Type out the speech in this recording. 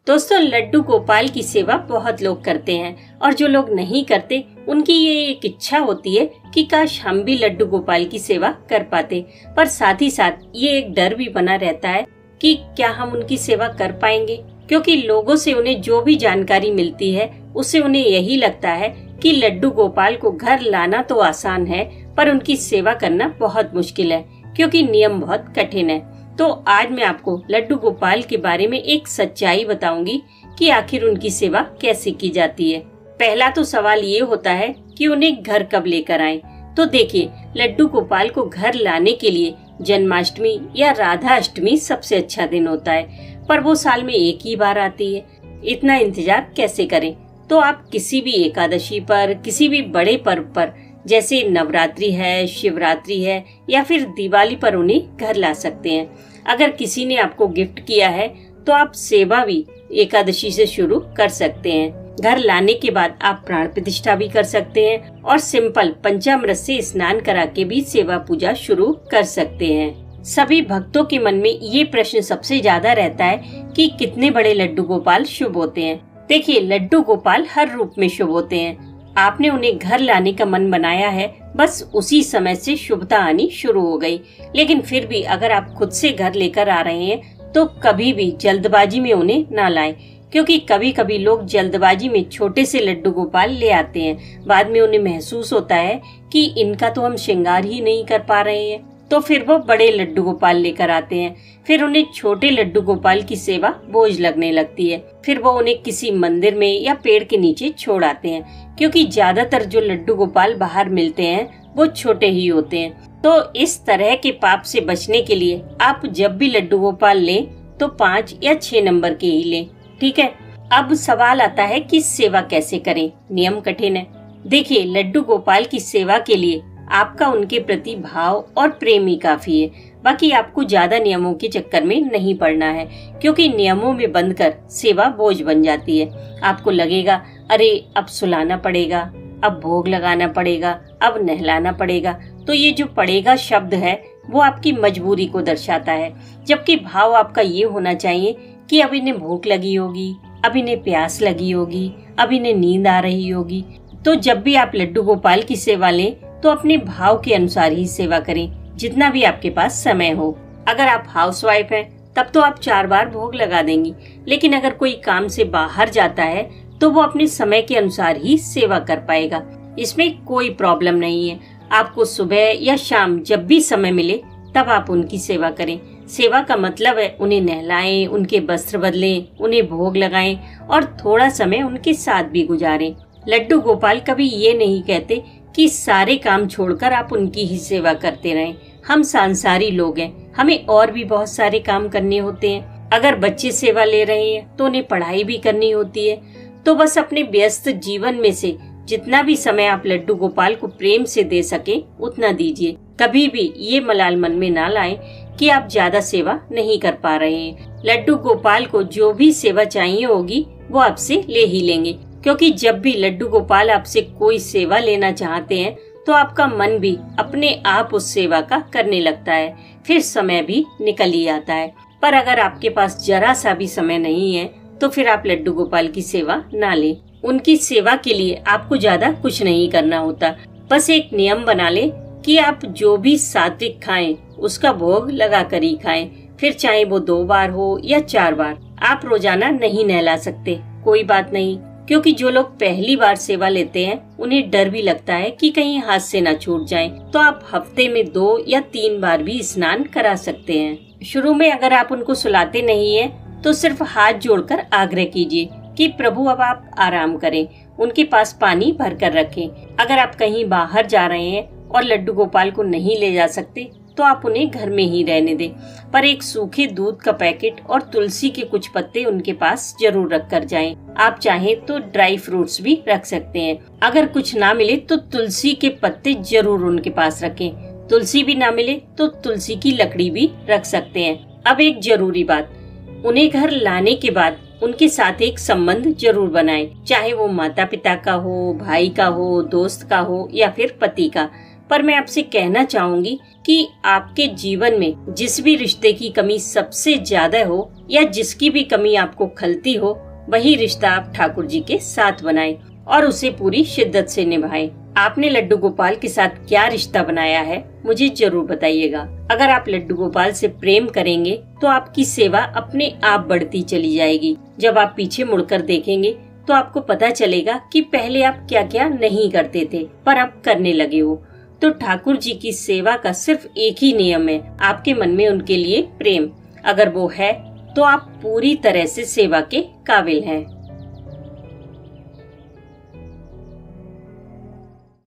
दोस्तों, लड्डू गोपाल की सेवा बहुत लोग करते हैं और जो लोग नहीं करते उनकी ये एक इच्छा होती है कि काश हम भी लड्डू गोपाल की सेवा कर पाते। पर साथ ही साथ ये एक डर भी बना रहता है कि क्या हम उनकी सेवा कर पाएंगे, क्योंकि लोगों से उन्हें जो भी जानकारी मिलती है उससे उन्हें यही लगता है कि लड्डू गोपाल को घर लाना तो आसान है पर उनकी सेवा करना बहुत मुश्किल है, क्योंकि नियम बहुत कठिन है। तो आज मैं आपको लड्डू गोपाल के बारे में एक सच्चाई बताऊंगी कि आखिर उनकी सेवा कैसे की जाती है। पहला तो सवाल ये होता है कि उन्हें घर कब लेकर आएं। तो देखिए, लड्डू गोपाल को घर लाने के लिए जन्माष्टमी या राधा अष्टमी सबसे अच्छा दिन होता है, पर वो साल में एक ही बार आती है। इतना इंतजार कैसे करें? तो आप किसी भी एकादशी पर, किसी भी बड़े पर्व पर, जैसे नवरात्रि है, शिवरात्रि है या फिर दिवाली पर उन्हें घर ला सकते हैं। अगर किसी ने आपको गिफ्ट किया है तो आप सेवा भी एकादशी से शुरू कर सकते हैं। घर लाने के बाद आप प्राण प्रतिष्ठा भी कर सकते हैं और सिंपल पंचामृत से स्नान करा के भी सेवा पूजा शुरू कर सकते हैं। सभी भक्तों के मन में ये प्रश्न सबसे ज्यादा रहता है कि कितने बड़े लड्डू गोपाल शुभ होते हैं। देखिए, लड्डू गोपाल हर रूप में शुभ होते हैं। आपने उन्हें घर लाने का मन बनाया है, बस उसी समय से शुभता आनी शुरू हो गई। लेकिन फिर भी अगर आप खुद से घर लेकर आ रहे हैं तो कभी भी जल्दबाजी में उन्हें ना लाएं, क्योंकि कभी कभी लोग जल्दबाजी में छोटे से लड्डू गोपाल ले आते हैं। बाद में उन्हें महसूस होता है कि इनका तो हम श्रृंगार ही नहीं कर पा रहे हैं, तो फिर वो बड़े लड्डू गोपाल लेकर आते हैं। फिर उन्हें छोटे लड्डू गोपाल की सेवा बोझ लगने लगती है। फिर वो उन्हें किसी मंदिर में या पेड़ के नीचे छोड़ आते हैं, क्योंकि ज्यादातर जो लड्डू गोपाल बाहर मिलते हैं वो छोटे ही होते हैं। तो इस तरह के पाप से बचने के लिए आप जब भी लड्डू गोपाल लें तो 5 या 6 नंबर के ही लें, ठीक है। अब सवाल आता है कि सेवा कैसे करें। नियम कठिन है। देखिए, लड्डू गोपाल की सेवा के लिए आपका उनके प्रति भाव और प्रेम ही काफी है। बाकी आपको ज्यादा नियमों के चक्कर में नहीं पड़ना है, क्योंकि नियमों में बंधकर सेवा बोझ बन जाती है। आपको लगेगा अरे अब सुलाना पड़ेगा, अब भोग लगाना पड़ेगा, अब नहलाना पड़ेगा। तो ये जो पड़ेगा शब्द है वो आपकी मजबूरी को दर्शाता है, जबकि भाव आपका ये होना चाहिए कि अब इन्हें भूख लगी होगी, अब इन्हें प्यास लगी होगी, अब इन्हें नींद आ रही होगी। तो जब भी आप लड्डू गोपाल की सेवा लें तो अपने भाव के अनुसार ही सेवा करें, जितना भी आपके पास समय हो। अगर आप हाउसवाइफ हैं तब तो आप 4 बार भोग लगा देंगी, लेकिन अगर कोई काम से बाहर जाता है तो वो अपने समय के अनुसार ही सेवा कर पाएगा। इसमें कोई प्रॉब्लम नहीं है। आपको सुबह या शाम जब भी समय मिले तब आप उनकी सेवा करें। सेवा का मतलब है उन्हें नहलाएं, उनके वस्त्र बदलें, उन्हें भोग लगाएं और थोड़ा समय उनके साथ भी गुजारें। लड्डू गोपाल कभी ये नहीं कहते कि सारे काम छोड़कर आप उनकी ही सेवा करते रहें। हम सांसारी लोग हैं, हमें और भी बहुत सारे काम करने होते हैं। अगर बच्चे सेवा ले रहे हैं तो उन्हें पढ़ाई भी करनी होती है। तो बस अपने व्यस्त जीवन में से जितना भी समय आप लड्डू गोपाल को प्रेम से दे सके उतना दीजिए। कभी भी ये मलाल मन में ना लाएं कि आप ज्यादा सेवा नहीं कर पा रहे हैं। लड्डू गोपाल को जो भी सेवा चाहिए होगी वो आपसे ले ही लेंगे, क्योंकि जब भी लड्डू गोपाल आपसे कोई सेवा लेना चाहते हैं तो आपका मन भी अपने आप उस सेवा का करने लगता है। फिर समय भी निकल ही आता है। पर अगर आपके पास जरा सा भी समय नहीं है तो फिर आप लड्डू गोपाल की सेवा ना लें। उनकी सेवा के लिए आपको ज्यादा कुछ नहीं करना होता। बस एक नियम बना लें कि आप जो भी सात्विक खाएं उसका भोग लगा कर ही खाएं। फिर चाहे वो 2 बार हो या 4 बार। आप रोजाना नहीं नहला सकते, कोई बात नहीं, क्योंकि जो लोग पहली बार सेवा लेते हैं उन्हें डर भी लगता है कि कहीं हाथ से न छूट जाए। तो आप हफ्ते में 2 या 3 बार भी स्नान करा सकते हैं। शुरू में अगर आप उनको सुलाते नहीं है तो सिर्फ हाथ जोड़कर आग्रह कीजिए कि प्रभु अब आप आराम करें। उनके पास पानी भर कर रखें। अगर आप कहीं बाहर जा रहे हैं और लड्डू गोपाल को नहीं ले जा सकते तो आप उन्हें घर में ही रहने दें, पर एक सूखे दूध का पैकेट और तुलसी के कुछ पत्ते उनके पास जरूर रख कर जाएं। आप चाहें तो ड्राई फ्रूट्स भी रख सकते हैं। अगर कुछ ना मिले तो तुलसी के पत्ते जरूर उनके पास रखें। तुलसी भी ना मिले तो तुलसी की लकड़ी भी रख सकते हैं। अब एक जरूरी बात, उन्हें घर लाने के बाद उनके साथ एक संबंध जरूर बनाएं, चाहे वो माता पिता का हो, भाई का हो, दोस्त का हो या फिर पति का। पर मैं आपसे कहना चाहूंगी कि आपके जीवन में जिस भी रिश्ते की कमी सबसे ज्यादा हो या जिसकी भी कमी आपको खलती हो, वही रिश्ता आप ठाकुर जी के साथ बनाएं और उसे पूरी शिद्दत से निभाएं। आपने लड्डू गोपाल के साथ क्या रिश्ता बनाया है, मुझे जरूर बताइएगा। अगर आप लड्डू गोपाल से प्रेम करेंगे तो आपकी सेवा अपने आप बढ़ती चली जाएगी। जब आप पीछे मुड़कर देखेंगे तो आपको पता चलेगा कि पहले आप क्या क्या नहीं करते थे पर अब करने लगे हो। तो ठाकुर जी की सेवा का सिर्फ एक ही नियम है, आपके मन में उनके लिए प्रेम। अगर वो है तो आप पूरी तरह से सेवा के काबिल हैं।